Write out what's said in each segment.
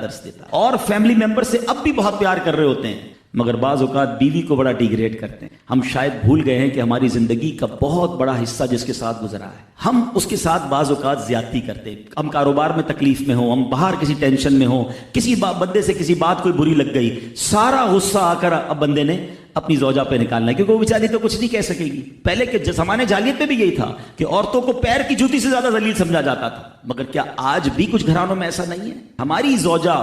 درس دیتا ہے، اور فیملی ممبر سے اب بھی بہت پیار کر رہے ہوتے ہیں، مگر بعض اوقات بیوی کو بڑا ڈیگریڈ کرتے ہیں۔ ہم شاید بھول گئے ہیں کہ ہماری زندگی کا بہت بڑا حصہ جس کے ساتھ گزرا ہے، ہم اس کے ساتھ بعض اوقات زیادتی کرتے ہیں۔ ہم کاروبار میں تکلیف میں ہوں، ہم باہر کسی ٹینشن میں ہوں، کسی بندے سے کسی بات کوئی بری لگ گئی، سارا غصہ آ کر اب بندے نے اپنی زوجہ پہ نکالنا ہے، کیونکہ وہ بیچاری تو کچھ نہیں کہہ سکے گی۔ پہلے کے زمانے جاہلیت میں بھی یہی تھا کہ عورتوں کو پیر کی جوتی سے زیادہ ذلیل سمجھا جاتا تھا، مگر کیا آج بھی کچھ گھرانوں میں ایسا نہیں ہے؟ ہماری زوجہ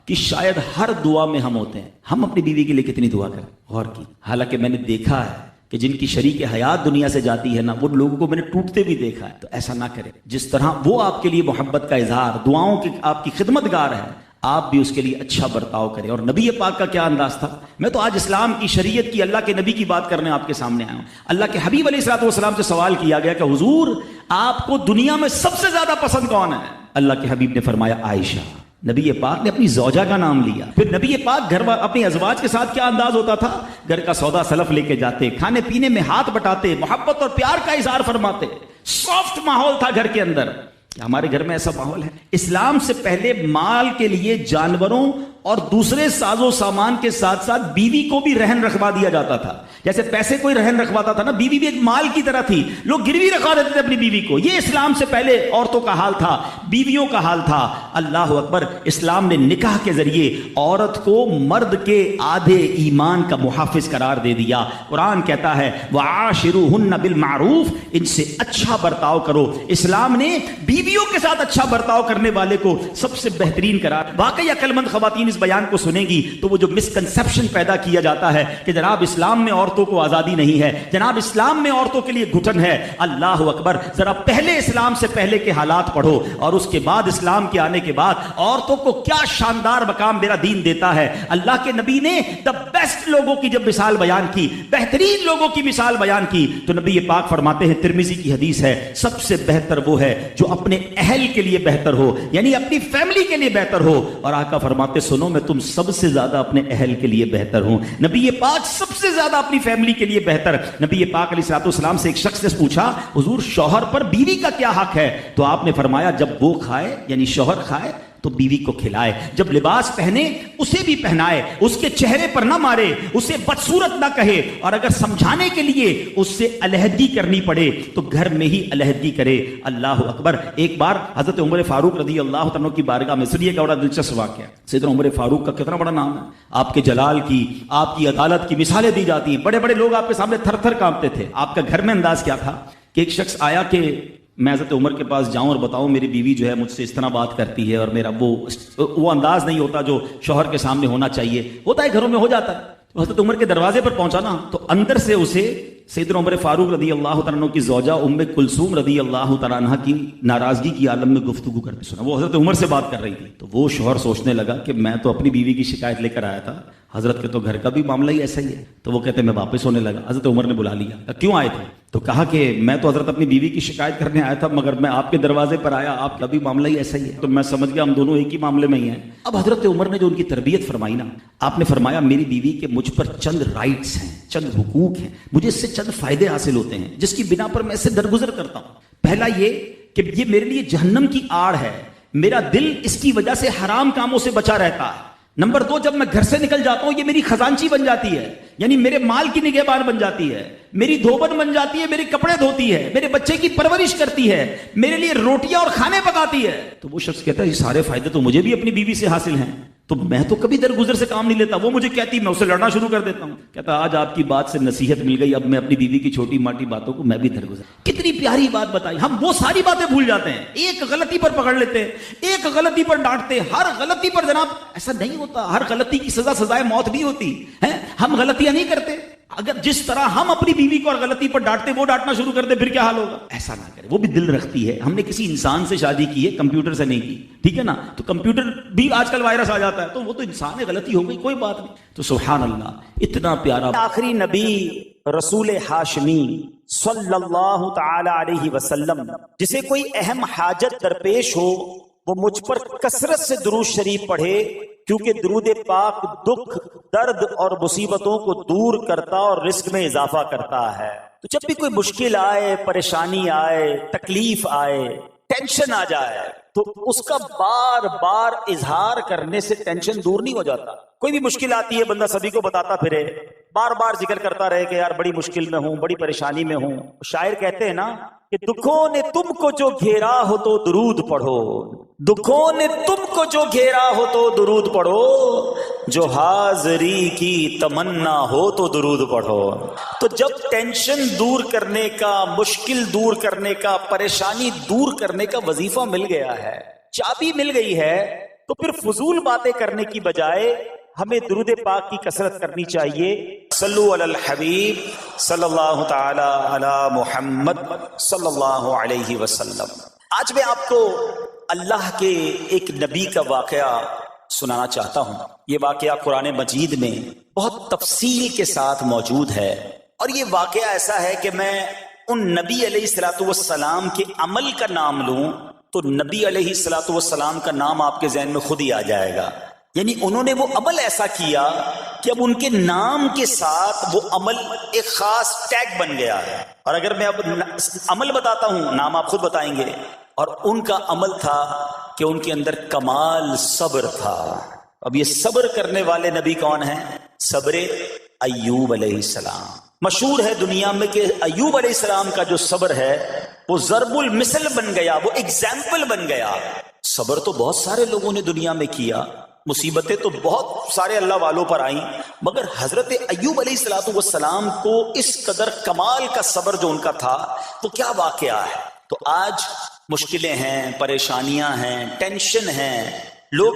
کہ شاید ہر دعا میں ہم ہوتے ہیں، ہم اپنی بیوی کے لیے کتنی دعا کریں، غور کی۔ حالانکہ میں نے دیکھا ہے کہ جن کی شریک حیات دنیا سے جاتی ہے نا، وہ لوگوں کو میں نے ٹوٹتے بھی دیکھا ہے۔ تو ایسا نہ کریں، جس طرح وہ آپ کے لیے محبت کا اظہار، دعاؤں کی آپ کی خدمت گار ہے، آپ بھی اس کے لیے اچھا برتاؤ کریں۔ اور نبی پاک کا کیا انداز تھا؟ میں تو آج اسلام کی شریعت کی، اللہ کے نبی کی بات کرنے آپ کے سامنے آیا ہوں۔ اللہ کے حبیب علیہ الصلوۃ والسلام سے سوال کیا گیا کہ حضور آپ کو دنیا میں سب سے زیادہ پسند کون ہے؟ اللہ کے حبیب نے فرمایا عائشہ۔ نبی پاک نے اپنی زوجہ کا نام لیا۔ پھر نبی پاک گھر اپنی ازواج کے ساتھ کیا انداز ہوتا تھا؟ گھر کا سودا سلف لے کے جاتے، کھانے پینے میں ہاتھ بٹاتے، محبت اور پیار کا اظہار فرماتے، سافٹ ماحول تھا گھر کے اندر۔ ہمارے گھر میں ایسا ماحول ہے؟ اسلام سے پہلے مال کے لیے جانوروں اور دوسرے ساز و سامان کے ساتھ ساتھ بیوی کو بھی رہن رکھوا دیا جاتا تھا۔ جیسے پیسے کوئی رہن رکھواتا تھا نا، بیوی بھی ایک مال کی طرح تھی، لوگ گروی رکھوا دیتے تھے اپنی بیوی کو۔ یہ اسلام سے پہلے عورتوں کا حال تھا، بیویوں کا حال تھا۔ اللہ اکبر! اسلام نے نکاح کے ذریعے عورت کو مرد کے آدھے ایمان کا محافظ قرار دے دیا۔ قرآن کہتا ہے وَعَاشِرُوهُنَّ بِالْمَعْرُوفِ، ان سے اچھا برتاؤ کرو۔ اسلام نے بیویوں کے ساتھ اچھا برتاؤ کرنے والے کو سب سے بہترین قرار۔ واقعی عقل مند خواتین بیان کو سنیں گی تو وہ جو مسکنسپشن پیدا کیا جاتا ہے کہ جناب اسلام میں عورتوں کو آزادی نہیں ہے، جناب اسلام میں عورتوں کے لیے گھٹن ہے، اللہ اکبر! ذرا پہلے اسلام سے پہلے کے حالات پڑھو اور اس کے بعد اسلام کے آنے کے بعد عورتوں کو کیا شاندار مقام میرا دین دیتا ہے۔ اللہ کے نبی نے دا بیسٹ لوگوں کی جب مثال بیان کی، بہترین لوگوں کی مثال بیان کی، تو نبی پاک فرماتے ہیں، ترمذی کی حدیث ہے، سب سے بہتر وہ ہے جو اپنے اہل کے لیے بہتر ہو، یعنی اپنی فیملی کے لیے بہتر ہو۔ اور آقا فرماتے سنو میں تم سب سے زیادہ اپنے اہل کے لیے بہتر ہوں۔ نبی پاک سب سے زیادہ اپنی فیملی کے لیے بہتر۔ نبی پاک علیہ الصلوۃ والسلام سے ایک شخص نے پوچھا حضور شوہر پر بیوی کا کیا حق ہے؟ تو آپ نے فرمایا جب وہ کھائے یعنی شوہر کھائے تو بیوی کو کھلائے، جب لباس پہنے اسے بھی پہنائے، اس کے چہرے پر نہ مارے، اسے بدصورت نہ کہے، اور اگر سمجھانے کے لیے اس سے علیحدگی کرنی پڑے تو گھر میں ہی علیحدگی کرے۔ اللہ اکبر! ایک بار حضرت عمر فاروق رضی اللہ عنہ کی بارگاہ میں، سنیے گا بڑا دلچسپ واقعہ۔ سیدنا عمر فاروق کا کتنا بڑا نام ہے، آپ کے جلال کی، آپ کی عدالت کی مثالیں دی جاتی ہیں، بڑے بڑے لوگ آپ کے سامنے تھر تھر کانپتے تھے۔ آپ کا گھر میں انداز کیا تھا کہ ایک شخص آیا کہ میں حضرت عمر کے پاس جاؤں اور بتاؤں میری بیوی جو ہے مجھ سے اس طرح بات کرتی ہے، اور میرا وہ انداز نہیں ہوتا جو شوہر کے سامنے ہونا چاہیے، ہوتا ہے گھروں میں ہو جاتا ہے۔ تو حضرت عمر کے دروازے پر پہنچا نا، تو اندر سے اسے سیدنا عمر فاروق رضی اللہ تعالیٰ عنہ کی زوجہ ام کلثوم رضی اللہ تعالیٰ عنہ کی ناراضگی کی عالم میں گفتگو کرتے سنا۔ وہ حضرت عمر سے بات کر رہی تھی، تو وہ شوہر سوچنے لگا کہ میں تو اپنی بیوی کی شکایت لے کر آیا تھا، حضرت کے تو گھر کا بھی معاملہ ہی ایسا ہی ہے۔ تو وہ کہتے میں واپس ہونے لگا۔ حضرت عمر نے بلا لیا، کیوں آئے تھے؟ تو کہا کہ میں تو حضرت اپنی بیوی کی شکایت کرنے آیا تھا، مگر میں آپ کے دروازے پر آیا، آپ کا بھی معاملہ ہی ایسا ہی ہے، تو میں سمجھ گیا ہم دونوں ایک ہی معاملے میں ہی ہیں۔ اب حضرت عمر نے جو ان کی تربیت فرمائی نا، آپ نے فرمایا میری بیوی کے مجھ پر چند رائٹس ہیں، چند حقوق ہیں، مجھے اس سے چند فائدے حاصل ہوتے ہیں جس کی بنا پر میں اس سے درگزر کرتا ہوں۔ پہلا یہ کہ یہ میرے لیے جہنم کی آڑ ہے، میرا دل اس کی وجہ سے حرام کاموں سے بچا رہتا ہے۔ نمبر 2، جب میں گھر سے نکل جاتا ہوں یہ میری خزانچی بن جاتی ہے، یعنی میرے مال کی نگہبان بن جاتی ہے، میری دھوبن بن جاتی ہے، میرے کپڑے دھوتی ہے، میرے بچے کی پرورش کرتی ہے، میرے لیے روٹیاں اور کھانے پکاتی ہے۔ تو وہ شخص کہتا ہے یہ سارے فائدے تو مجھے بھی اپنی بیوی سے حاصل ہیں، تو میں تو کبھی درگزر سے کام نہیں لیتا، وہ مجھے کہتی میں اسے لڑنا شروع کر دیتا ہوں۔ کہتا آج آپ کی بات سے نصیحت مل گئی، اب میں اپنی بیوی کی چھوٹی ماٹی باتوں کو میں بھی درگزر۔ کتنی پیاری بات بتائی، ہم وہ ساری باتیں بھول جاتے ہیں، ایک غلطی پر پکڑ لیتے ہیں، ایک غلطی پر ڈانٹتے ہیں، ہر غلطی پر جناب ایسا نہیں ہوتا، ہر غلطی کی سزا سزائے موت بھی ہوتی ہے۔ ہم غلطیاں نہیں کرتے، اگر جس طرح ہم اپنی بیوی کو اور غلطی پر ڈانٹتے وہ ڈانٹنا شروع کر دے پھر کیا حال ہوگا؟ ایسا نہ کرے، وہ بھی دل رکھتی ہے، ہم نے کسی انسان سے شادی کی ہے، کمپیوٹر سے نہیں کی، ٹھیک ہے نا؟ تو کمپیوٹر بھی آج کل وائرس آ جاتا ہے، تو وہ تو انسان ہے، غلطی ہو گئی، کوئی بات نہیں۔ تو سبحان اللہ، اتنا پیارا آخری نبی رسول ہاشمی صلی اللہ تعالی علیہ وسلم، جسے کوئی اہم حاجت درپیش ہو وہ مجھ پر کثرت سے درود شریف پڑھے، کیونکہ درود پاک دکھ، درد اور مصیبتوں کو دور کرتا اور رزق میں اضافہ کرتا ہے۔ تو جب بھی کوئی مشکل آئے، پریشانی آئے، تکلیف آئے، ٹینشن آ جائے تو اس کا بار بار اظہار کرنے سے ٹینشن دور نہیں ہو جاتا. کوئی بھی مشکل آتی ہے بندہ سبھی کو بتاتا پھرے, بار بار ذکر کرتا رہے کہ یار بڑی مشکل میں ہوں, بڑی پریشانی میں ہوں. شاعر کہتے ہیں نا کہ دکھوں نے تم کو جو گھیرا ہو تو درود پڑھو, دکھوں نے تم کو جو گھیرا ہو تو درود پڑھو, جو حاضری کی تمنا ہو تو درود پڑھو. تو جب ٹینشن دور کرنے کا, مشکل دور کرنے کا, پریشانی دور کرنے کا وظیفہ مل گیا ہے, چابی مل گئی ہے, تو پھر فضول باتیں کرنے کی بجائے ہمیں درود پاک کی کثرت کرنی چاہیے. صلو علی الحبیب صلی اللہ تعالی علی محمد صلی اللہ علیہ وسلم. آج میں آپ کو اللہ کے ایک نبی کا واقعہ سنانا چاہتا ہوں. یہ واقعہ قرآن مجید میں بہت تفصیل کے ساتھ موجود ہے, اور یہ واقعہ ایسا ہے کہ میں ان نبی علیہ الصلوۃ والسلام کے عمل کا نام لوں تو نبی علیہ الصلوۃ والسلام کا نام آپ کے ذہن میں خود ہی آ جائے گا. یعنی انہوں نے وہ عمل ایسا کیا کہ اب ان کے نام کے ساتھ وہ عمل ایک خاص ٹیگ بن گیا ہے. اور اگر میں اب عمل بتاتا ہوں, نام آپ خود بتائیں گے. اور ان کا عمل تھا کہ ان کے اندر کمال صبر تھا. اب یہ صبر کرنے والے نبی کون ہیں؟ صبر ایوب علیہ السلام. مشہور ہے دنیا میں کہ ایوب علیہ السلام کا جو صبر ہے وہ ضرب المثل بن گیا, وہ ایگزامپل بن گیا. صبر تو بہت سارے لوگوں نے دنیا میں کیا, مصیبتیں تو بہت سارے اللہ والوں پر آئیں, مگر حضرت ایوب علیہ الصلوۃ والسلام کو اس قدر کمال کا صبر جو ان کا تھا وہ کیا واقعہ ہے. تو آج مشکلیں ہیں, پریشانیاں ہیں, ٹینشن ہیں. لوگ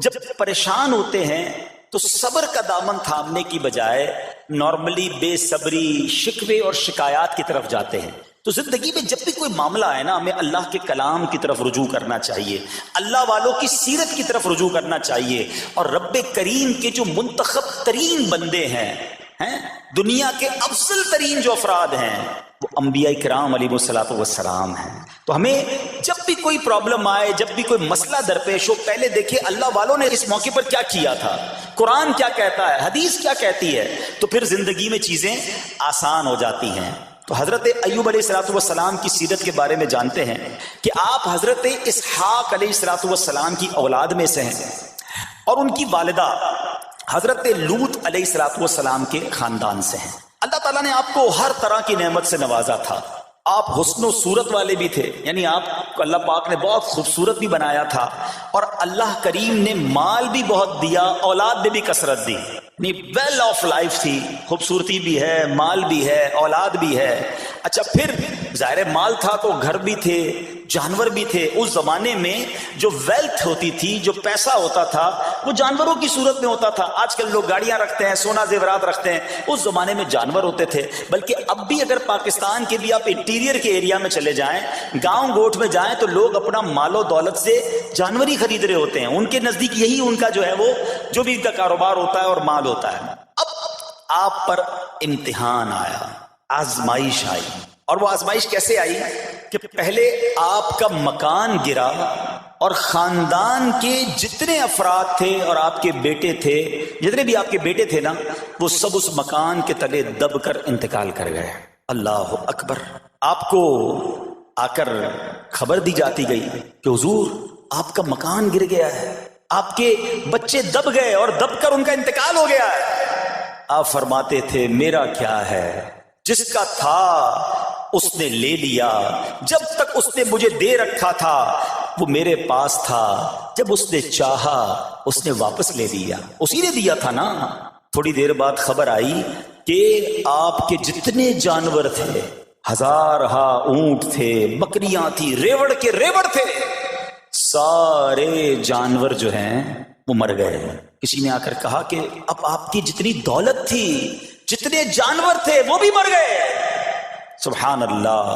جب پریشان ہوتے ہیں تو صبر کا دامن تھامنے کی بجائے نارملی بے صبری, شکوے اور شکایات کی طرف جاتے ہیں. تو زندگی میں جب بھی کوئی معاملہ آئے نا, ہمیں اللہ کے کلام کی طرف رجوع کرنا چاہیے, اللہ والوں کی سیرت کی طرف رجوع کرنا چاہیے. اور رب کریم کے جو منتخب ترین بندے ہیں, دنیا کے افضل ترین جو افراد ہیں, وہ انبیاء کرام علیہ الصلوۃ والسلام ہیں. تو ہمیں جب بھی کوئی پرابلم آئے, جب بھی کوئی مسئلہ درپیش ہو, پہلے دیکھیں اللہ والوں نے اس موقع پر کیا کیا تھا, قرآن کیا کہتا ہے, حدیث کیا کہتی ہے, تو پھر زندگی میں چیزیں آسان ہو جاتی ہیں. تو حضرت ایوب علیہ الصلوۃ والسلام کی سیرت کے بارے میں جانتے ہیں کہ آپ حضرت اسحاق علیہ الصلوۃ والسلام کی اولاد میں سے ہیں, اور ان کی والدہ حضرت لوط علیہ الصلوۃ والسلام کے خاندان سے ہیں. اللہ تعالیٰ نے آپ کو ہر طرح کی نعمت سے نوازا تھا. آپ حسن و صورت والے بھی تھے, یعنی آپ کو اللہ پاک نے بہت خوبصورت بھی بنایا تھا, اور اللہ کریم نے مال بھی بہت دیا, اولاد نے بھی کثرت دی. ویل آف لائف تھی, خوبصورتی بھی ہے, مال بھی ہے, اولاد بھی ہے. اچھا, پھر ظاہر مال تھا تو گھر بھی تھے, جانور بھی تھے. اس زمانے میں جو ویلتھ ہوتی تھی, جو پیسہ ہوتا تھا, وہ جانوروں کی صورت میں ہوتا تھا. آج کل لوگ گاڑیاں رکھتے ہیں, سونا زیورات رکھتے ہیں, اس زمانے میں جانور ہوتے تھے. بلکہ اب بھی اگر پاکستان کے بھی آپ انٹیریئر کے ایریا میں چلے جائیں, گاؤں گوٹھ میں جائیں, تو لوگ اپنا مال و دولت سے جانور ہی خرید رہے ہوتے ہیں. ان کے نزدیک یہی ان کا جو ہے وہ جو بھی ان کا کاروبار ہوتا ہے اور مال ہوتا ہے. اب آپ پر امتحان آیا, آزمائش آئی. اور وہ آزمائش کیسے آئی کہ پہلے آپ کا مکان گرا, اور خاندان کے جتنے افراد تھے اور آپ کے بیٹے تھے, جتنے بھی آپ کے بیٹے تھے نا, وہ سب اس مکان کے تلے دب کر انتقال کر گئے. اللہ اکبر. آپ کو آ کر خبر دی جاتی گئی کہ حضور آپ کا مکان گر گیا ہے, آپ کے بچے دب گئے اور دب کر ان کا انتقال ہو گیا ہے. آپ فرماتے تھے میرا کیا ہے, جس کا تھا اس نے لے لیا, جب تک اس نے مجھے دے رکھا تھا وہ میرے پاس تھا, جب اس نے چاہا اس نے واپس لے لیا. اسی نے دیا تھا نا. تھوڑی دیر بعد خبر آئی کہ آپ کے جتنے جانور تھے, ہزارہا اونٹ تھے, بکریاں تھی, ریوڑ کے ریوڑ تھے, سارے جانور جو ہیں وہ مر گئے. کسی نے آ کر کہا کہ اب آپ کی جتنی دولت تھی, جتنے جانور تھے, وہ بھی مر گئے. سبحان اللہ.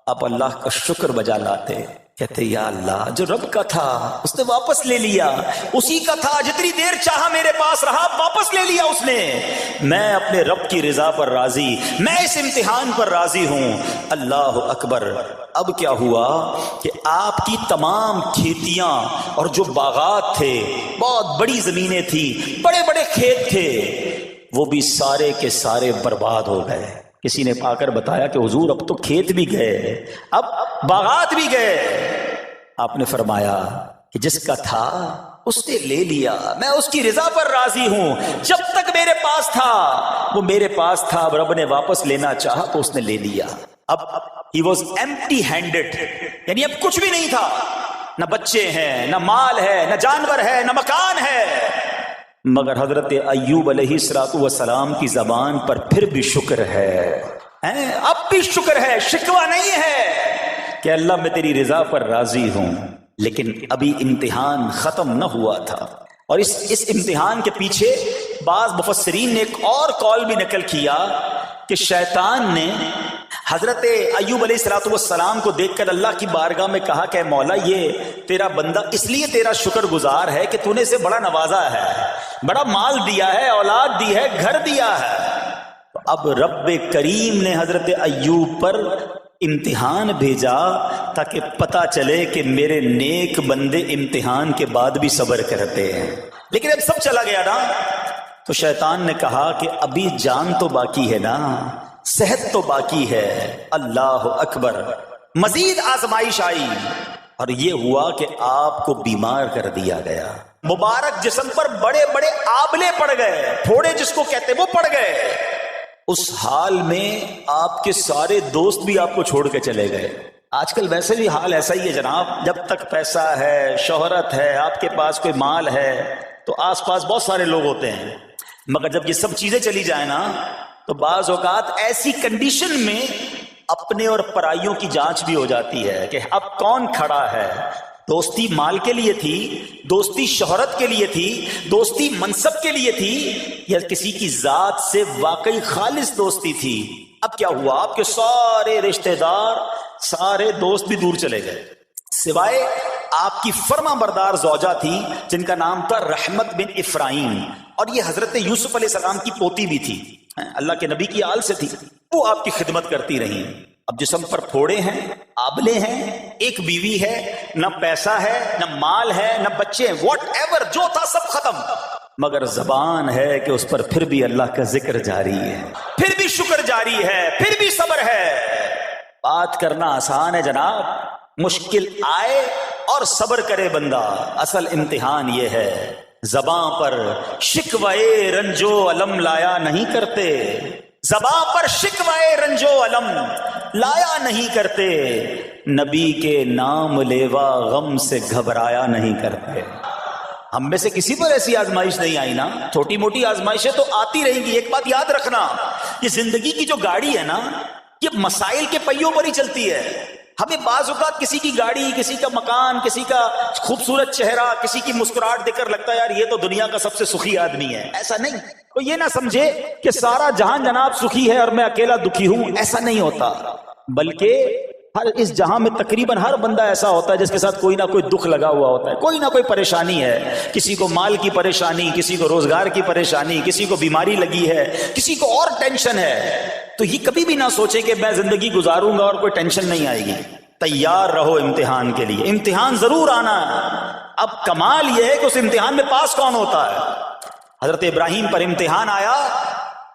آپ اللہ کا شکر بجا لاتے, کہتے یا اللہ جو رب کا تھا اس نے واپس لے لیا, اسی کا تھا, جتنی دیر چاہا میرے پاس رہا, واپس لے لیا اس نے. میں اپنے رب کی رضا پر راضی, میں اس امتحان پر راضی ہوں. اللہ اکبر. اب کیا ہوا کہ آپ کی تمام کھیتیاں اور جو باغات تھے, بہت بڑی زمینیں تھی, بڑے بڑے کھیت تھے, وہ بھی سارے کے سارے برباد ہو گئے. کسی نے آ کر بتایا کہ حضور اب تو کھیت بھی گئے, اب باغات بھی گئے. آپ نے فرمایا کہ جس کا تھا اس نے لے لیا، میں اس کی رضا پر راضی ہوں، جب تک میرے پاس تھا وہ میرے پاس تھا، اب رب نے واپس لینا چاہا تو اس نے لے لیا۔ اب he was empty handed، یعنی اب کچھ بھی نہیں تھا، نہ بچے ہیں، نہ مال ہے، نہ جانور ہے، نہ مکان ہے، مگر حضرت ایوب علیہ السلام کی زبان پر پھر بھی شکر ہے، اب بھی شکر ہے، شکوہ نہیں ہے کہ اللہ میں تیری رضا پر راضی ہوں۔ لیکن ابھی امتحان ختم نہ ہوا تھا، اور اس امتحان کے پیچھے بعض مفسرین نے ایک اور قول بھی نقل کیا کہ شیطان نے حضرت ایوب علیہ السلام کو دیکھ کر اللہ کی بارگاہ میں کہا کہ مولا یہ تیرا بندہ اس لیے تیرا شکر گزار ہے کہ تو نے اسے بڑا نوازا ہے، بڑا مال دیا ہے، اولاد دی ہے، گھر دیا ہے۔ اب رب کریم نے حضرت ایوب پر امتحان بھیجا تاکہ پتہ چلے کہ میرے نیک بندے امتحان کے بعد بھی صبر کرتے ہیں۔ لیکن اب سب چلا گیا نا، تو شیطان نے کہا کہ ابھی جان تو باقی ہے نا، صحت تو باقی ہے، اللہ اکبر، مزید آزمائش آئی، اور یہ ہوا کہ آپ کو بیمار کر دیا گیا، مبارک جسم پر بڑے بڑے آبلے پڑ گئے، پھوڑے جس کو کہتے وہ پڑ گئے۔ اس حال میں آپ کے سارے دوست بھی آپ کو چھوڑ کے چلے گئے۔ آج کل ویسے بھی حال ایسا ہی ہے جناب، جب تک پیسہ ہے، شہرت ہے، آپ کے پاس کوئی مال ہے تو آس پاس بہت سارے لوگ ہوتے ہیں، مگر جب یہ سب چیزیں چلی جائیں نا تو بعض اوقات ایسی کنڈیشن میں اپنے اور پرائیوں کی جانچ بھی ہو جاتی ہے کہ اب کون کھڑا ہے۔ دوستی مال کے لیے تھی، دوستی شہرت کے لیے تھی، دوستی منصب کے لیے تھی، یا کسی کی ذات سے واقعی خالص دوستی تھی؟ اب کیا ہوا؟ آپ کے سارے رشتہ دار، سارے دوست بھی دور چلے گئے، سوائے آپ کی فرما بردار زوجہ تھی جن کا نام تھا رحمت بن افراہیم، اور یہ حضرت یوسف علیہ السلام کی پوتی بھی تھی، اللہ کے نبی کی آل سے تھی، وہ آپ کی خدمت کرتی رہی۔ اب جسم پر پھوڑے ہیں، آبلے ہیں، ایک بیوی ہے، نہ پیسہ ہے، نہ مال ہے، نہ بچے ہیں، واٹ ایور جو تھا سب ختم، مگر زبان ہے کہ اس پر پھر بھی اللہ کا ذکر جاری ہے، پھر بھی شکر جاری ہے، پھر بھی صبر ہے۔ بات کرنا آسان ہے جناب، مشکل آئے اور صبر کرے بندہ، اصل امتحان یہ ہے۔ زباں پر شکوائے رنجو علم لایا نہیں کرتے، زباں پر شکوائے رنجو علم لایا نہیں کرتے، نبی کے نام لیوا غم سے گھبرایا نہیں کرتے۔ ہم میں سے کسی پر ایسی آزمائش نہیں آئی نا، چھوٹی موٹی آزمائشیں تو آتی رہیں گی۔ ایک بات یاد رکھنا، یہ زندگی کی جو گاڑی ہے نا، یہ مسائل کے پہیوں پر ہی چلتی ہے۔ ہمیں بعض اوقات کسی کی گاڑی، کسی کا مکان، کسی کا خوبصورت چہرہ، کسی کی مسکراہٹ دیکھ کر لگتا ہے یار یہ تو دنیا کا سب سے سخی آدمی ہے۔ ایسا نہیں، تو یہ نہ سمجھے کہ سارا جہان جناب سخی ہے اور میں اکیلا دکھی ہوں، ایسا نہیں ہوتا، بلکہ اس جہاں میں تقریباً ہر بندہ ایسا ہوتا ہے جس کے ساتھ کوئی نہ کوئی دکھ لگا ہوا ہوتا ہے، کوئی نہ کوئی پریشانی ہے، کسی کو مال کی پریشانی، کسی کو روزگار کی پریشانی، کسی کو بیماری لگی ہے، کسی کو اور ٹینشن ہے۔ تو یہ کبھی بھی نہ سوچیں کہ میں زندگی گزاروں گا اور کوئی ٹینشن نہیں آئے گی۔ تیار رہو امتحان کے لیے، امتحان ضرور آنا ہے۔ اب کمال یہ ہے کہ اس امتحان میں پاس کون ہوتا ہے۔ حضرت ابراہیم پر امتحان آیا،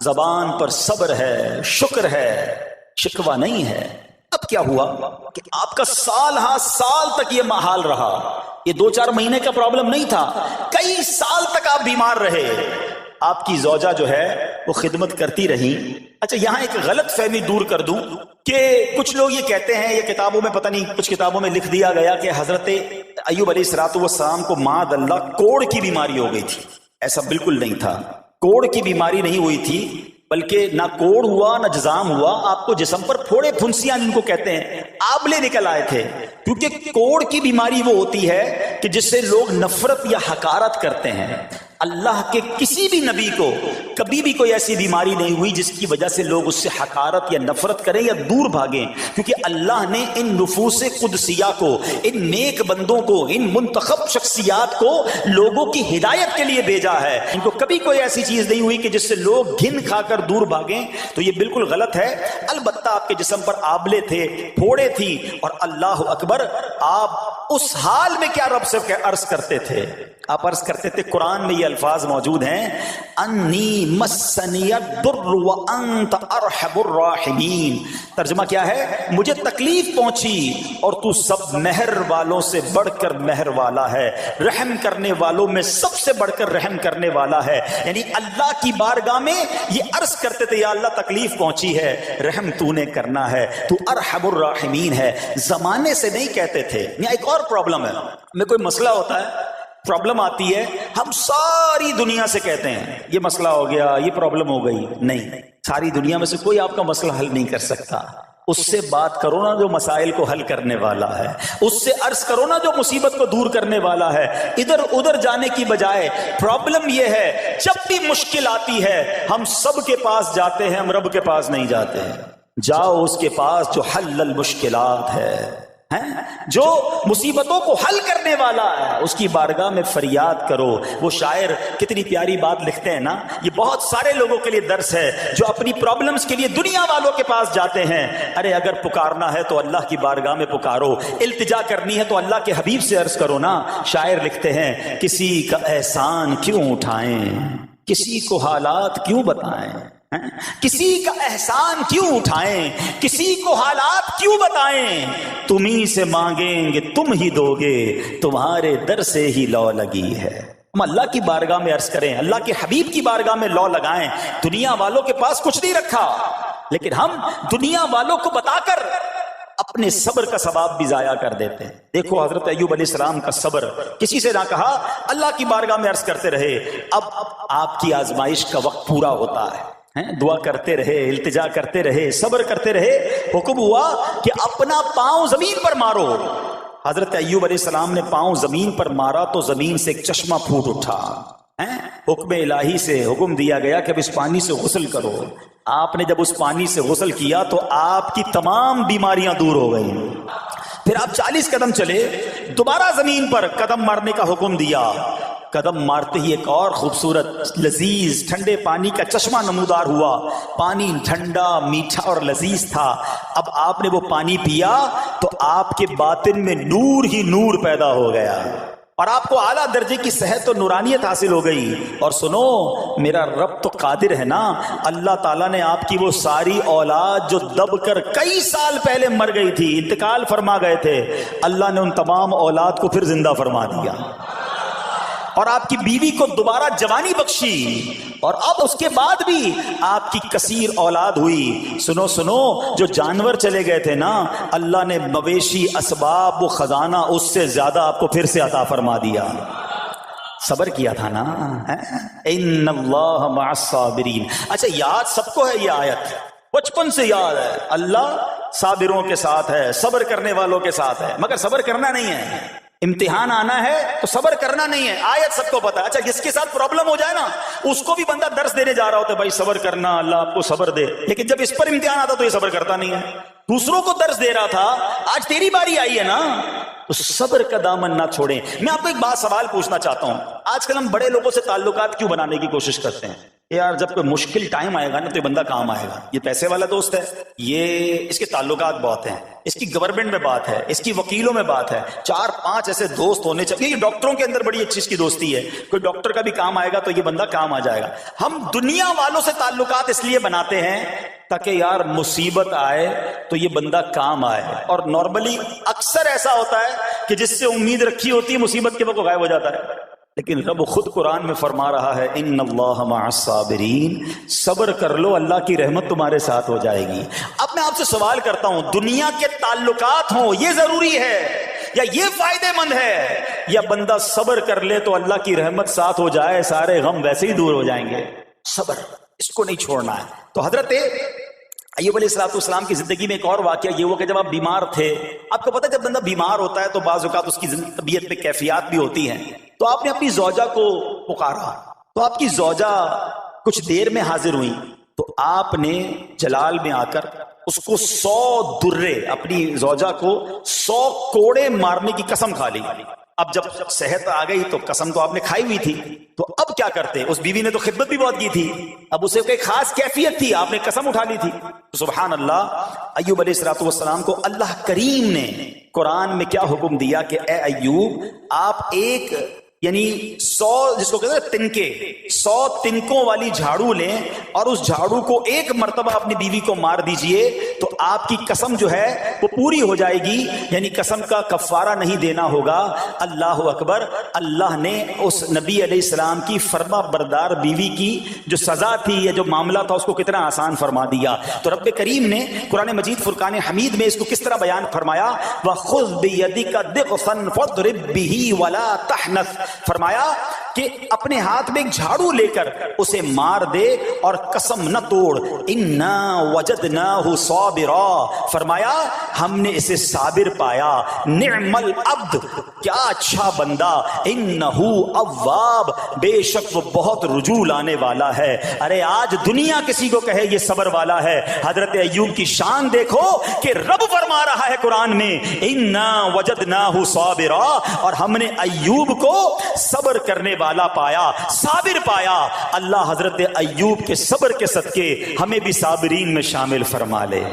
زبان پر صبر ہے، شکر ہے، شکوہ نہیں ہے۔ اب کیا ہوا کہ آپ کا سال ہاں سال تک یہ محال رہا، یہ 2-4 مہینے کا پرابلم نہیں تھا، کئی سال تک آپ بیمار رہے۔ آپ کی زوجہ جو ہے وہ خدمت کرتی رہی۔ اچھا یہاں ایک غلط فہمی دور کر دوں کہ کچھ لوگ یہ کہتے ہیں، یہ کتابوں میں پتہ نہیں کچھ کتابوں میں لکھ دیا گیا کہ حضرت ایوب علیہ السلام کو معاذ اللہ کوڑ کی بیماری ہو گئی تھی۔ ایسا بالکل نہیں تھا، کوڑ کی بیماری نہیں ہوئی تھی، بلکہ نہ کوڑ ہوا نہ جزام ہوا، آپ کو جسم پر پھوڑے پھنسیاں جن کو کہتے ہیں آبلے نکل آئے تھے، کیونکہ کوڑ کی بیماری وہ ہوتی ہے کہ جس سے لوگ نفرت یا حقارت کرتے ہیں۔ اللہ کے کسی بھی نبی کو کبھی بھی کوئی ایسی بیماری نہیں ہوئی جس کی وجہ سے لوگ اس سے حقارت یا نفرت کریں یا دور بھاگیں، کیونکہ اللہ نے ان نفوس قدسیہ کو، ان نیک بندوں کو، ان منتخب شخصیات کو لوگوں کی ہدایت کے لیے بھیجا ہے۔ ان کو کبھی کوئی ایسی چیز نہیں ہوئی کہ جس سے لوگ گھن کھا کر دور بھاگیں، تو یہ بالکل غلط ہے۔ البتہ آپ کے جسم پر آبلے تھے، پھوڑے تھی، اور اللہ اکبر، آپ اس حال میں کیا رب سے عرض کرتے تھے؟ آپ عرض کرتے تھے، قرآن میں یہ الفاظ موجود ہیں، انی مسنی الضر وانت ارحم الراحمین، ترجمہ کیا ہے؟ مجھے تکلیف پہنچی اور تو سب مہر والوں سے بڑھ کر مہر والا ہے، رحم کرنے والوں میں سب سے بڑھ کر رحم کرنے والا ہے. یعنی اللہ کی بارگاہ میں یہ عرض کرتے تھے یا اللہ تکلیف پہنچی ہے، رحم تو نے کرنا ہے، تو ارحم الراحمین ہے. زمانے سے نہیں کہتے تھے. یہاں ایک اور پرابلم ہے، میں کوئی مسئلہ ہوتا ہے، پرابلم آتی ہے، ہم ساری دنیا سے کہتے ہیں یہ مسئلہ ہو گیا، یہ پرابلم ہو گئی. نہیں، ساری دنیا میں سے کوئی آپ کا مسئلہ حل نہیں کر سکتا. اس سے بات کرو نا جو مسائل کو حل کرنے والا ہے، اس سے عرض کرو نا جو مصیبت کو دور کرنے والا ہے. ادھر ادھر جانے کی بجائے پرابلم یہ ہے جب بھی مشکل آتی ہے ہم سب کے پاس جاتے ہیں، ہم رب کے پاس نہیں جاتے ہیں. جاؤ اس کے پاس جو حل المشکلات ہے، جو مصیبتوں کو حل کرنے والا ہے، اس کی بارگاہ میں فریاد کرو. وہ شاعر کتنی پیاری بات لکھتے ہیں نا، یہ بہت سارے لوگوں کے لیے درس ہے جو اپنی پرابلمز کے لیے دنیا والوں کے پاس جاتے ہیں. ارے اگر پکارنا ہے تو اللہ کی بارگاہ میں پکارو، التجا کرنی ہے تو اللہ کے حبیب سے عرض کرو نا. شاعر لکھتے ہیں کسی کا احسان کیوں اٹھائیں، کسی کو حالات کیوں بتائیں، کسی کا احسان کیوں اٹھائیں، کسی کو حالات کیوں بتائیں. تمہیں سے مانگیں گے تم ہی دو گے، تمہارے در سے ہی لو لگی ہے. ہم اللہ کی بارگاہ میں عرض کریں، اللہ کے حبیب کی بارگاہ میں لو لگائیں. دنیا والوں کے پاس کچھ نہیں رکھا، لیکن ہم دنیا والوں کو بتا کر اپنے صبر کا ثواب بھی ضائع کر دیتے ہیں. دیکھو حضرت ایوب علیہ السلام کا صبر، کسی سے نہ کہا، اللہ کی بارگاہ میں عرض کرتے رہے. اب آپ کی آزمائش کا وقت پورا ہوتا ہے، دعا کرتے رہے، التجا کرتے رہے، صبر کرتے رہے. حکم ہوا کہ اپنا پاؤں زمین پر مارو. حضرت ایوب علیہ السلام نے پاؤں زمین پر مارا تو زمین سے ایک چشمہ پھوٹ اٹھا. حکم الہی سے حکم دیا گیا کہ اب اس پانی سے غسل کرو. آپ نے جب اس پانی سے غسل کیا تو آپ کی تمام بیماریاں دور ہو گئیں. پھر آپ 40 قدم چلے، دوبارہ زمین پر قدم مارنے کا حکم دیا. قدم مارتے ہی ایک اور خوبصورت لذیذ ٹھنڈے پانی کا چشمہ نمودار ہوا. پانی ٹھنڈا، میٹھا اور لذیذ تھا. اب آپ نے وہ پانی پیا تو آپ کے باطن میں نور ہی نور پیدا ہو گیا اور آپ کو اعلیٰ درجے کی صحت اور نورانیت حاصل ہو گئی. اور سنو، میرا رب تو قادر ہے نا، اللہ تعالیٰ نے آپ کی وہ ساری اولاد جو دب کر کئی سال پہلے مر گئی تھی، انتقال فرما گئے تھے، اللہ نے ان تمام اولاد کو پھر زندہ فرما دیا اور آپ کی بیوی کو دوبارہ جوانی بخشی، اور اب اس کے بعد بھی آپ کی کثیر اولاد ہوئی. سنو سنو، جو جانور چلے گئے تھے نا، اللہ نے مویشی، اسباب و خزانہ اس سے زیادہ آپ کو پھر سے عطا فرما دیا. صبر کیا تھا نا. ان اللہ مع الصابرین. اچھا، یاد سب کو ہے یہ آیت، بچپن سے یاد ہے، اللہ صابروں کے ساتھ ہے، صبر کرنے والوں کے ساتھ ہے. مگر صبر کرنا نہیں ہے، امتحان آنا ہے تو صبر کرنا نہیں ہے. آیت سب کو پتا ہے. اچھا، جس کے ساتھ پرابلم ہو جائے نا، اس کو بھی بندہ درس دینے جا رہا ہوتا ہے، بھائی صبر کرنا، اللہ آپ کو صبر دے. لیکن جب اس پر امتحان آتا تو یہ صبر کرتا نہیں ہے. دوسروں کو درس دے رہا تھا، آج تیری باری آئی ہے نا، تو صبر کا دامن نہ چھوڑیں. میں آپ کو ایک بات سوال پوچھنا چاہتا ہوں. آج کل ہم بڑے لوگوں سے تعلقات کیوں بنانے کی کوشش کرتے ہیں؟ یار جب کوئی مشکل ٹائم آئے گا نا تو یہ بندہ کام آئے گا، یہ پیسے والا دوست ہے، یہ اس کے تعلقات بہت ہیں، اس کی گورنمنٹ میں بات ہے، اس کی وکیلوں میں بات ہے. 4-5 ایسے دوست ہونے چاہیے. یہ ڈاکٹروں کے اندر بڑی اچھی اس کی دوستی ہے، کوئی ڈاکٹر کا بھی کام آئے گا تو یہ بندہ کام آ جائے گا. ہم دنیا والوں سے تعلقات اس لیے بناتے ہیں تاکہ یار مصیبت آئے تو یہ بندہ کام آئے. اور نارملی اکثر ایسا ہوتا ہے کہ جس سے امید رکھی ہوتی ہے مصیبت کے وقت غائب ہو جاتا ہے. لیکن رب خود قرآن میں فرما رہا ہے، ان اللہ مع الصابرین، صبر کر لو، اللہ کی رحمت تمہارے ساتھ ہو جائے گی. اب میں آپ سے سوال کرتا ہوں، دنیا کے تعلقات ہوں یہ ضروری ہے یا یہ فائدے مند ہے، یا بندہ صبر کر لے تو اللہ کی رحمت ساتھ ہو جائے، سارے غم ویسے ہی دور ہو جائیں گے؟ صبر، اس کو نہیں چھوڑنا ہے. تو حضرت ایوب علیہ السلام کی زندگی میں ایک اور واقعہ یہ ہوا کہ جب آپ بیمار تھے، آپ کو پتہ ہے جب بندہ بیمار ہوتا ہے تو بعض اوقات اس کی طبیعت میں کیفیات بھی ہوتی ہیں. تو آپ نے اپنی زوجہ کو پکارا تو آپ کی زوجہ کچھ دیر میں حاضر ہوئی، تو آپ نے جلال میں آ کر اس کو 100 درے، اپنی زوجہ کو 100 کوڑے مارنے کی قسم کھا لی. اب جب صحت آ گئی تو قسم تو آپ نے کھائی ہوئی تھی، تو اب کیا کرتے؟ اس بیوی نے تو خدمت بھی بہت کی تھی، اب اسے کوئی خاص کیفیت تھی، آپ نے قسم اٹھا لی تھی. سبحان اللہ، ایوب علیہ السلام کو اللہ کریم نے قرآن میں کیا حکم دیا کہ اے ایوب، آپ ایک یعنی 100 جس کو کہتے ہیں تنکے، 100 تنکوں والی جھاڑو لیں اور اس جھاڑو کو ایک مرتبہ اپنی بیوی کو مار دیجئے تو آپ کی قسم جو ہے وہ پوری ہو جائے گی، یعنی قسم کا کفارہ نہیں دینا ہوگا۔ اللہ اکبر۔ اللہ نے اس نبی علیہ السلام کی فرما بردار بیوی کی جو سزا تھی یا جو معاملہ تھا اس کو کتنا آسان فرما دیا۔ تو رب کریم نے قرآن مجید فرقان حمید میں اس کو کس طرح بیان فرمایا؟ وَخُذْ بِيَدِكَ ضِغْثًا فَاضْرِب بِهِ وَلَا تَحْنَثْ، فرمایا کہ اپنے ہاتھ میں ایک جھاڑو لے کر اسے مار دے اور قسم نہ توڑ۔ اِنَّا وَجَدْنَاهُ صَابِرًا، فرمایا ہم نے اسے صابر پایا۔ نعم العبد، کیا اچھا بندہ۔ اِنَّهُ اواب، بے شک وہ بہت رجوع لانے والا ہے۔ ارے آج دنیا کسی کو کہے یہ صبر والا ہے، حضرت ایوب کی شان دیکھو کہ رب فرما رہا ہے قرآن میں اِنَّا وَجَدْنَاهُ صَابِرًا، اور ہم نے ایوب کو صبر کرنے والا پایا، صابر پایا۔ اللہ حضرت ایوب کے صبر کے صدقے ہمیں بھی صابرین میں شامل فرما لے۔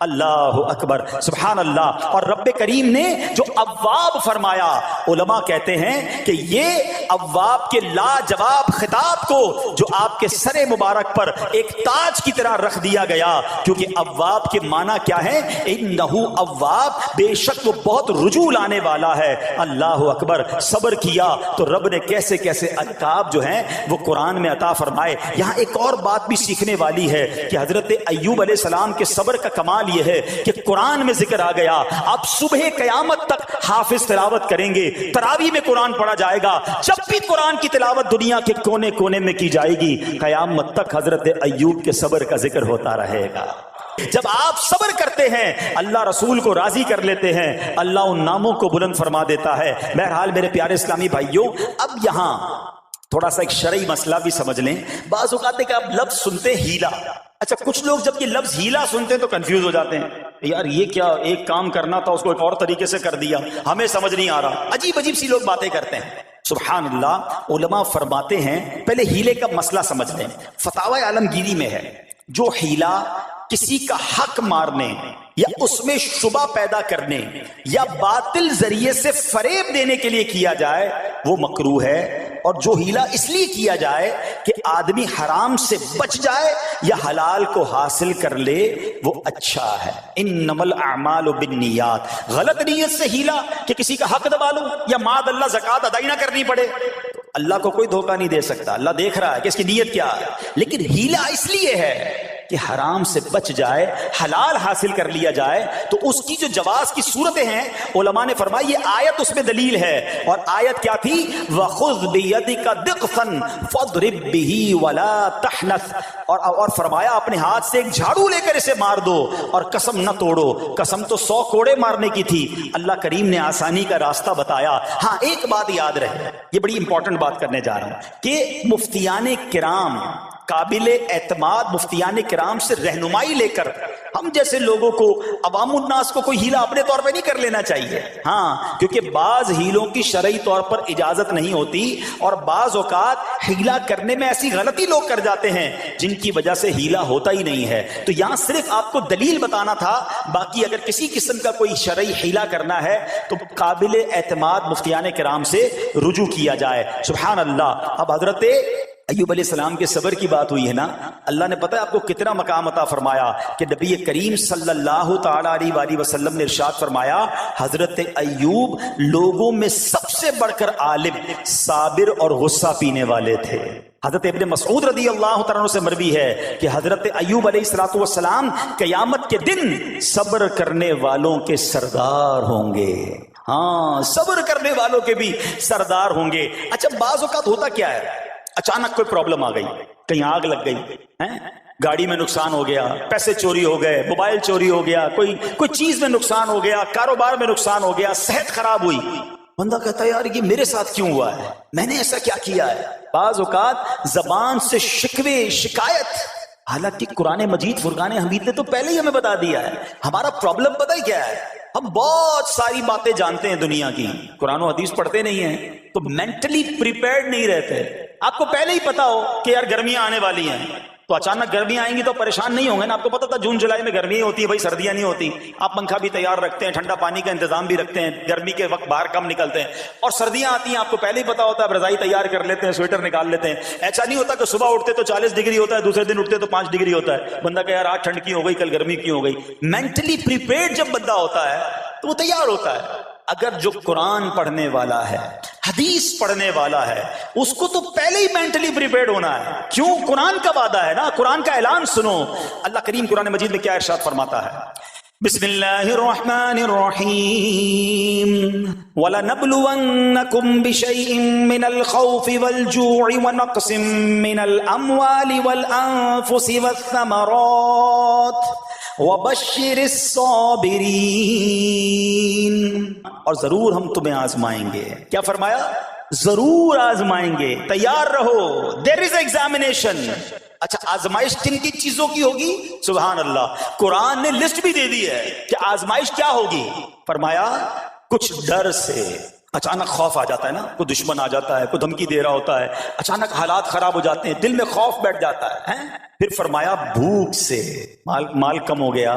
اللہ اکبر، سبحان اللہ۔ اور رب کریم نے جو اواب فرمایا، علماء کہتے ہیں کہ یہ اواب کے لاجواب خطاب کو جو آپ کے سر مبارک پر ایک تاج کی طرح رکھ دیا گیا، کیونکہ اواب کے معنی کیا ہے؟ انہو اواب، بے شک وہ بہت رجوع لانے والا ہے۔ اللہ اکبر۔ صبر کیا تو رب نے کیسے کیسے القاب جو ہیں وہ قرآن میں عطا فرمائے۔ یہاں ایک اور بات بھی سیکھنے والی ہے کہ حضرت ایوب علیہ السلام کے صبر کا کمال یہ ہے کہ قرآن میں ذکر آ گیا، اب صبح قیامت تک حافظ تلاوت کریں گے، تراویح میں قرآن پڑھا جائے گا، جب بھی قرآن کی تلاوت دنیا کے کونے کونے میں کی جائے گی، قیامت تک حضرت ایوب کے صبر کا ذکر ہوتا رہے گا۔ جب آپ صبر کرتے ہیں اللہ رسول کو راضی کر لیتے ہیں، اللہ ان ناموں کو بلند فرما دیتا ہے۔ بہرحال میرے پیارے اسلامی بھائیوں، اب یہاں تھوڑا سا ایک شرعی مسئلہ بھی سمجھ لیں۔ بعض اوقات کہ آپ لفظ سنتے ہیلا، اچھا کچھ لوگ جب یہ لفظ ہیلا سنتے ہیں تو کنفیوز ہو جاتے ہیں، یار یہ کیا، ایک کام کرنا تھا اس کو ایک اور طریقے سے کر دیا، ہمیں سمجھ نہیں آ رہا، عجیب عجیب سی لوگ باتیں کرتے ہیں۔ سبحان اللہ، علماء فرماتے ہیں پہلے ہیلے کا مسئلہ سمجھ لیں۔ فتاوی عالمگیری میں ہے جو ہیلا کسی کا حق مارنے یا اس میں شبہ پیدا کرنے یا باطل ذریعے سے فریب دینے کے لیے کیا جائے وہ مکروہ ہے، اور جو ہیلا اس لیے کیا جائے کہ آدمی حرام سے بچ جائے یا حلال کو حاصل کر لے وہ اچھا ہے۔ انما الاعمال بالنیات، غلط نیت سے ہیلا کہ کسی کا حق دبا لو یا معاذ اللہ زکوٰۃ ادائی نہ کرنی پڑے، اللہ کو کوئی دھوکہ نہیں دے سکتا، اللہ دیکھ رہا ہے کہ اس کی نیت کیا ہے، لیکن ہیلا اس لیے ہے کہ حرام سے بچ جائے، حلال حاصل کر لیا جائے۔ تو اس کی جو جواز کی صورتیں ہیں علماء نے فرمایا یہ آیت اس میں دلیل ہے، اور آیت کیا تھی؟ وَخُذْ بِيَدِكَ ضِغْثًا فَاضْرِب بِهِ وَلَا تَحْنَثْ، اور فرمایا اپنے ہاتھ سے ایک جھاڑو لے کر اسے مار دو اور قسم نہ توڑو۔ قسم تو 100 کوڑے مارنے کی تھی، اللہ کریم نے آسانی کا راستہ بتایا۔ ہاں ایک بات یاد رہے، یہ بڑی امپورٹنٹ بات کرنے جا رہا ہوں کہ مفتیان کرام، قابل اعتماد مفتیان کرام سے رہنمائی لے کر ہم جیسے لوگوں کو، عوام الناس کو کوئی ہیلا اپنے طور پہ نہیں کر لینا چاہیے۔ ہاں کیونکہ بعض ہیلوں کی شرعی طور پر اجازت نہیں ہوتی، اور بعض اوقات ہیلا کرنے میں ایسی غلطی لوگ کر جاتے ہیں جن کی وجہ سے ہیلا ہوتا ہی نہیں ہے۔ تو یہاں صرف آپ کو دلیل بتانا تھا، باقی اگر کسی قسم کا کوئی شرعی ہیلا کرنا ہے تو قابل اعتماد مفتیان کرام سے رجوع کیا جائے۔ سبحان اللہ۔ اب حضرت ایوب علیہ السلام کے صبر کی بات ہوئی ہے نا، اللہ نے پتہ ہے آپ کو کتنا مقام عطا فرمایا کہ نبی کریم صلی اللہ تعالی علیہ وآلہ وسلم نے ارشاد فرمایا حضرت ایوب لوگوں میں سب سے بڑھ کر عالم، صابر اور غصہ پینے والے تھے۔ حضرت ابن مسعود رضی اللہ تعالیٰ عنہ سے مروی ہے کہ حضرت ایوب علیہ السلام قیامت کے دن صبر کرنے والوں کے سردار ہوں گے۔ ہاں صبر کرنے والوں کے بھی سردار ہوں گے۔ اچھا بعض اوقات ہوتا کیا ہے، اچانک کوئی پرابلم آ گئی، کہیں آگ لگ گئی، گاڑی میں نقصان ہو گیا، پیسے چوری ہو گئے، موبائل چوری ہو گیا، کوئی چیز میں نقصان ہو گیا، کاروبار میں نقصان ہو گیا، صحت خراب ہوئی، بندہ کہتا ہے یار یہ میرے ساتھ کیوں ہوا ہے، میں نے ایسا کیا کیا ہے۔ بعض اوقات زبان سے شکوے، شکایت، حالانکہ قرآن مجید فرقان حمید نے تو پہلے ہی ہمیں بتا دیا ہے ہمارا پرابلم پتہ ہی کیا ہے۔ ہم بہت ساری باتیں جانتے ہیں دنیا کی، قرآن و حدیث پڑھتے نہیں ہیں تو مینٹلی پریپیئرڈ نہیں رہتے۔ آپ کو پہلے ہی پتا ہو کہ یار گرمیاں آنے والی ہیں، تو اچانک گرمیاں آئیں گی تو پریشان نہیں ہوں گے نا. آپ کو پتا تھا جون جولائی میں گرمی ہوتی ہے بھائی, سردیاں نہیں ہوتی. آپ پنکھا بھی تیار رکھتے ہیں, ٹھنڈا پانی کا انتظام بھی رکھتے ہیں, گرمی کے وقت باہر کم نکلتے ہیں. اور سردیاں آتی ہیں آپ کو پہلے ہی پتا ہوتا ہے, رضائی تیار کر لیتے ہیں, سویٹر نکال لیتے ہیں. ایسا نہیں ہوتا کہ صبح اٹھتے تو 40 ڈگری ہوتا ہے, دوسرے دن اٹھتے تو 5 ڈگری ہوتا ہے. بندہ کہ یار آج ٹھنڈ کی ہو گئی, کل گرمی کی ہو گئی. مینٹلی پریپیئرڈ جب بندہ ہوتا ہے تو وہ تیار ہوتا ہے. اگر جو قرآن پڑھنے والا ہے, حدیث پڑھنے والا ہے, اس کو تو پہلے ہی مینٹلی پریپیئرڈ ہونا ہے. کیوں؟ قرآن کا وعدہ ہے نا, قرآن کا اعلان سنو. اللہ کریم قرآن مجید میں کیا ارشاد فرماتا ہے؟ بسم اللہ الرحمن الرحیم وَلَنَبْلُوَنَّكُمْ بِشَيْءٍ مِّنَ الْخَوْفِ وَالْجُوعِ وَنَقْصٍ مِّنَ الْأَمْوَالِ وَالْأَنفُسِ وَالثَّمَرَاتِ وَبَشِّرِ الصَّابِرِينَ. اور ضرور ہم تمہیں آزمائیں گے. کیا فرمایا؟ ضرور آزمائیں گے, تیار رہو. دیر از ایگزامینیشن. اچھا آزمائش کن کی چیزوں کی ہوگی؟ سبحان اللہ, قرآن نے لسٹ بھی دے دی ہے کہ آزمائش کیا ہوگی. فرمایا کچھ ڈر سے, اچانک خوف آ جاتا ہے نا, کوئی دشمن آ جاتا ہے, کوئی دھمکی دے رہا ہوتا ہے, اچانک حالات خراب ہو جاتے ہیں, دل میں خوف بیٹھ جاتا ہے. پھر فرمایا بھوک سے, مال کم ہو گیا,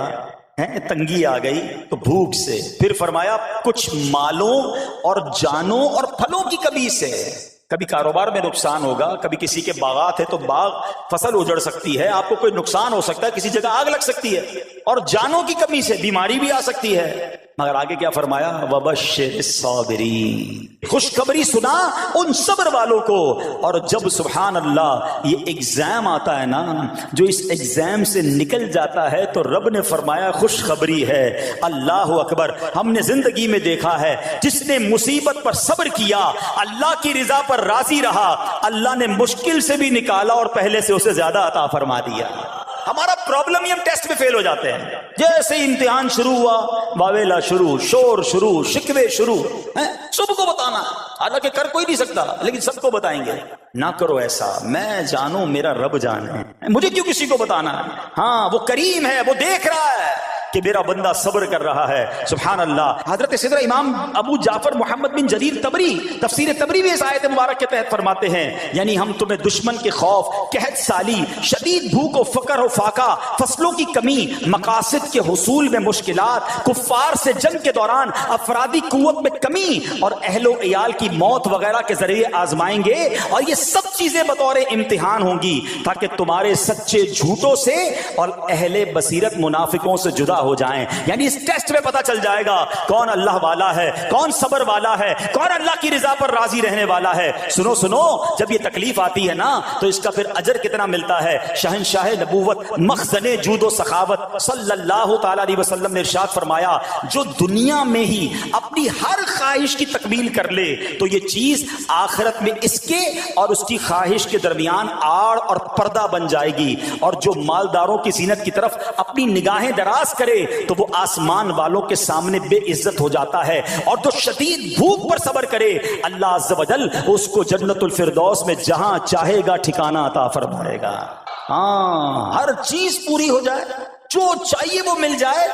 تنگی آ گئی تو بھوک سے. پھر فرمایا کچھ مالوں اور جانوں اور پھلوں کی کمی سے. کبھی کاروبار میں نقصان ہوگا, کبھی کسی کے باغات ہے تو باغ فصل اجڑ سکتی ہے, آپ کو کوئی نقصان ہو سکتا ہے, کسی جگہ آگ لگ سکتی ہے, اور جانوں کی کمی سے بیماری بھی آ سکتی ہے. مگر آگے کیا فرمایا؟ وَبَشِّرِ الصَّابِرِينَ. خوشخبری سنا ان صبر والوں کو. اور جب سبحان اللہ یہ ایگزام آتا ہے نا, جو اس ایگزام سے نکل جاتا ہے تو رب نے فرمایا خوشخبری ہے. اللہ اکبر. ہم نے زندگی میں دیکھا ہے جس نے مصیبت پر صبر کیا, اللہ کی رضا پر راضی رہا, اللہ نے مشکل سے بھی نکالا اور پہلے سے اسے زیادہ عطا فرما دیا. ہمارا پرابلم یہ ہم ٹیسٹ میں فیل ہو جاتے ہیں. جیسے امتحان شروع ہوا, واویلا شروع, شور شروع, شکوے شروع, سب کو بتانا. حالانکہ کر کوئی نہیں سکتا لیکن سب کو بتائیں گے. نہ کرو ایسا, میں جانوں میرا رب جانے, مجھے کیوں کسی کو بتانا ہے. ہاں وہ کریم ہے, وہ دیکھ رہا ہے کہ میرا بندہ صبر کر رہا ہے. سبحان اللہ. حضرت سیدنا امام ابو جعفر محمد بن جریر طبری تفسیر طبری بھی اس آیت مبارک کے تحت فرماتے ہیں, یعنی ہم تمہیں دشمن کے خوف, قحط سالی, شدید بھوک و فقر و فاقہ, فصلوں کی کمی, مقاصد کے حصول میں مشکلات, کفار سے جنگ کے دوران افرادی قوت میں کمی اور اہل و عیال کی موت وغیرہ کے ذریعے آزمائیں گے. اور یہ سب چیزیں بطور امتحان ہوں گی تاکہ تمہارے سچے جھوٹوں سے اور اہل بصیرت منافقوں سے جدا ہو جائیں. یعنی اس ٹیسٹ میں پتا چل جائے گا کون اللہ والا ہے, کون صبر والا ہے, کون اللہ کی رضا پر راضی رہنے والا ہے. سنو سنو, جب یہ تکلیف آتی ہے نا تو اس کا پھر اجر کتنا ملتا ہے. شہنشاہ نبوت, مخزن جود و سخاوت صلی اللہ تعالی علیہ وسلم نے ارشاد فرمایا, جو دنیا میں ہی اپنی ہر خواہش کی تکمیل کر لے تو یہ چیز آخرت میں اس کے اور اس کی خواہش کے درمیان آڑ اور پردہ بن جائے گی. اور جو مالداروں کی زینت کی طرف اپنی نگاہیں دراز کرے تو وہ آسمان والوں کے سامنے بے عزت ہو جاتا ہے. اور جو شدید بھوک پر صبر کرے, اللہ عز و جل اس کو جنت الفردوس میں جہاں چاہے گا ٹھکانہ عطا فرمائے گا. ہاں, ہر چیز پوری ہو جائے, جو چاہیے وہ مل جائے,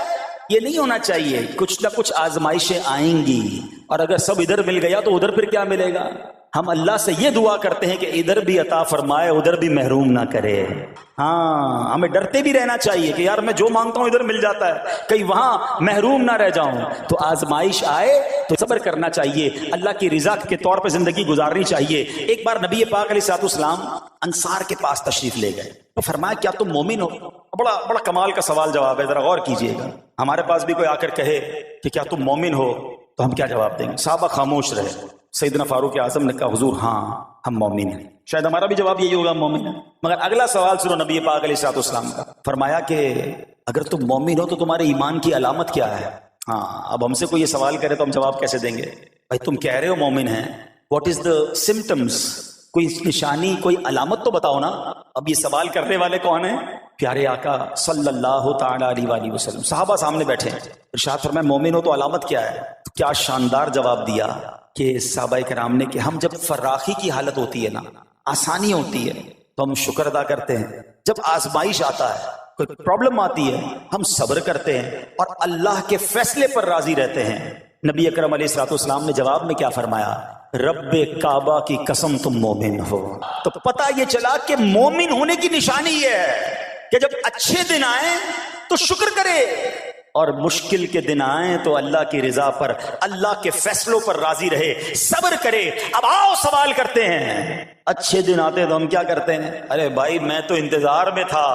یہ نہیں ہونا چاہیے. کچھ نہ کچھ آزمائشیں آئیں گی, اور اگر سب ادھر مل گیا تو ادھر پھر کیا ملے گا. ہم اللہ سے یہ دعا کرتے ہیں کہ ادھر بھی عطا فرمائے, ادھر بھی محروم نہ کرے. ہاں, ہمیں ڈرتے بھی رہنا چاہیے کہ یار میں جو مانگتا ہوں ادھر مل جاتا ہے, کہیں وہاں محروم نہ رہ جاؤں. تو آزمائش آئے تو صبر کرنا چاہیے, اللہ کی رضا کے طور پہ زندگی گزارنی چاہیے. ایک بار نبی پاک علیہ الصلوۃ والسلام انصار کے پاس تشریف لے گئے تو فرمایا کیا تم مومن ہو؟ بڑا کمال کا سوال جواب ہے, ذرا غور کیجئے گا. ہمارے پاس بھی کوئی آ کر کہے کہ کیا تم مومن ہو تو ہم کیا جواب دیں گے؟ صحابہ خاموش رہے. سیدنا فاروق اعظم نے کہا حضور ہاں ہم مومن ہیں. شاید ہمارا بھی جواب یہی ہوگا مومن ہے. مگر اگلا سوال سنو نبی پاک علیہ الصلوۃ والسلام کا. فرمایا کہ اگر تم مومن ہو تو تمہارے ایمان کی علامت کیا ہے؟ ہاں, اب ہم سے کوئی یہ سوال کرے تو ہم جواب کیسے دیں گے؟ بھائی تم کہہ رہے ہو مومن ہیں, واٹ از دا سمٹمز, کوئی نشانی, کوئی علامت تو بتاؤ نا. اب یہ سوال کرنے والے کون ہیں؟ پیارے آقا صلی اللہ تعالی علیہ وآلہ وسلم. صحابہ سامنے بیٹھے ہیں. ارشاد فرمایا مومن ہو تو علامت کیا ہے؟ تو کیا شاندار جواب دیا کہ صحابہ کرام نے کہ ہم جب فراخی کی حالت ہوتی ہے نا, آسانی ہوتی ہے تو ہم شکر ادا کرتے ہیں. جب آزمائش آتا ہے, کوئی پرابلم آتی ہے, ہم صبر کرتے ہیں اور اللہ کے فیصلے پر راضی رہتے ہیں. نبی اکرم علیہ الصلوۃ والسلام نے جواب میں کیا فرمایا؟ رب کعبہ کی قسم تم مومن ہو. تو پتہ یہ چلا کہ مومن ہونے کی نشانی یہ ہے کہ جب اچھے دن آئیں تو شکر کرے اور مشکل کے دن آئیں تو اللہ کی رضا پر، اللہ کے فیصلوں پر راضی رہے، صبر کرے. اب آؤ سوال کرتے ہیں. اچھے دن آتے تو ہم کیا کرتے ہیں؟ ارے بھائی میں تو انتظار میں تھا،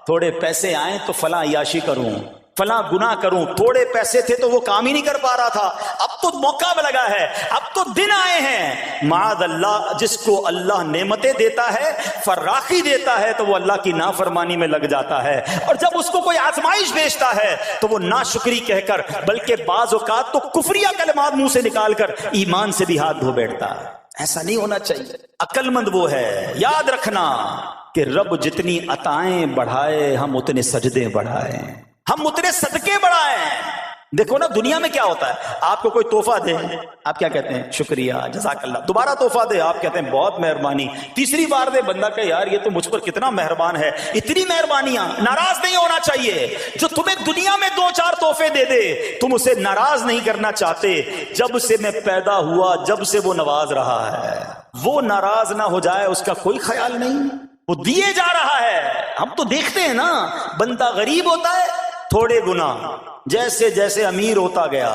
تھوڑے پیسے آئیں تو فلاں عیاشی کروں، فلاں گناہ کروں. تھوڑے پیسے تھے تو وہ کام ہی نہیں کر پا رہا تھا، اب تو موقع لگا ہے، اب تو دن آئے ہیں. معاذ اللہ، جس کو اللہ نعمتیں دیتا ہے، فراخی دیتا ہے، تو وہ اللہ کی نافرمانی میں لگ جاتا ہے. اور جب اس کو کوئی آزمائش بھیجتا ہے تو وہ ناشکری کہہ کر، بلکہ بعض اوقات تو کفریہ کلمات منہ سے نکال کر ایمان سے بھی ہاتھ دھو بیٹھتا ہے. ایسا نہیں ہونا چاہیے. عقل مند وہ ہے، یاد رکھنا کہ رب جتنی عطائیں بڑھائے ہم اتنے سجدے بڑھائیں، ہم اتنے صدقے بڑھائیں. دیکھو نا دنیا میں کیا ہوتا ہے، آپ کو کوئی تحفہ دے آپ کیا کہتے ہیں؟ شکریہ، جزاک اللہ. دوبارہ تحفہ دے آپ کہتے ہیں بہت مہربانی. تیسری بار دے بندہ کہ یار یہ تو مجھ پر کتنا مہربان ہے. اتنی مہربانیاں. ناراض نہیں ہونا چاہیے. جو تمہیں دنیا میں 2-4 تحفے دے دے تم اسے ناراض نہیں کرنا چاہتے. جب سے میں پیدا ہوا جب سے وہ نواز رہا ہے، وہ ناراض نہ ہو جائے اس کا کوئی خیال نہیں. وہ دیے جا رہا ہے. ہم تو دیکھتے ہیں نا، بندہ غریب ہوتا ہے تھوڑے گناہ، جیسے جیسے امیر ہوتا گیا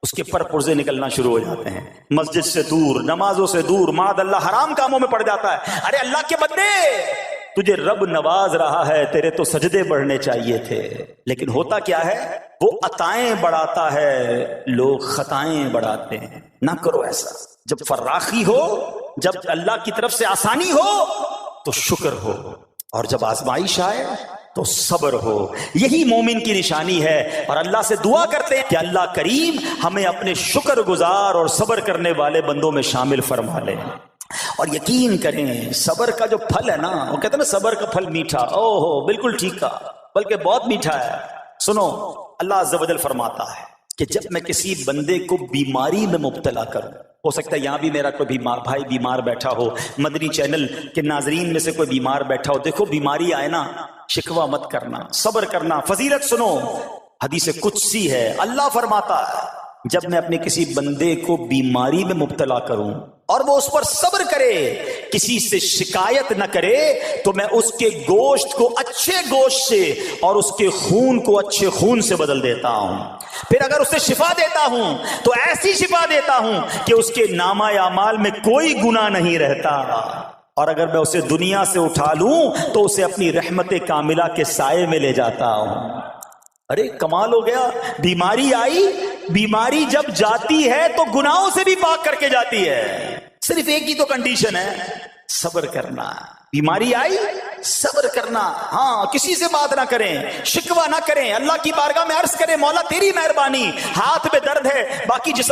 اس کے پر پرزے نکلنا شروع ہو جاتے ہیں، مسجد سے دور، نمازوں سے دور، معاذ اللہ حرام کاموں میں پڑ جاتا ہے. ارے اللہ کے بندے، تجھے رب نواز رہا ہے، تیرے تو سجدے بڑھنے چاہیے تھے. لیکن ہوتا کیا ہے، وہ عطائیں بڑھاتا ہے، لوگ خطائیں بڑھاتے ہیں. نہ کرو ایسا. جب فراخی ہو، جب اللہ کی طرف سے آسانی ہو تو شکر ہو، اور جب آزمائش آئے تو صبر ہو. یہی مومن کی نشانی ہے. اور اللہ سے دعا کرتے ہیں کہ اللہ کریم ہمیں اپنے شکر گزار اور صبر کرنے والے بندوں میں شامل فرما لے. اور یقین کریں صبر کا جو پھل ہے نا، وہ کہتے ہیں نا صبر کا پھل میٹھا. او ہو، بالکل ٹھیک کہا، بلکہ بہت میٹھا ہے. سنو، اللہ عز و جل فرماتا ہے کہ جب میں کسی بندے کو بیماری میں مبتلا کروں، ہو سکتا ہے یہاں بھی میرا کوئی بھائی بیمار بیٹھا ہو، مدنی چینل کے ناظرین میں سے کوئی بیمار بیٹھا ہو. دیکھو بیماری آئے نا، شکوہ مت کرنا، صبر کرنا. فضیلت سنو، حدیث قدسی ہے، اللہ فرماتا ہے جب میں اپنے کسی بندے کو بیماری میں مبتلا کروں اور وہ اس پر صبر کرے، کسی سے شکایت نہ کرے، تو میں اس کے گوشت کو اچھے گوشت سے اور اس کے خون کو اچھے خون سے بدل دیتا ہوں. پھر اگر اسے شفا دیتا ہوں تو ایسی شفا دیتا ہوں کہ اس کے نامہ اعمال میں کوئی گناہ نہیں رہتا. اور اگر میں اسے دنیا سے اٹھا لوں تو اسے اپنی رحمت کاملہ کے سائے میں لے جاتا ہوں. ارے کمال ہو گیا. بیماری آئی، بیماری جب جاتی ہے تو گناہوں سے بھی پاک کر کے جاتی ہے. صرف ایک ہی تو کنڈیشن ہے، صبر کرنا. بیماری آئی، صبر کرنا. ہاں، کسی سے بات نہ کریں، شکوہ نہ کریں، اللہ کی بارگاہ میں عرض کریں مولا تیری مہربانی، ہاتھ میں درد ہے، باقی جسم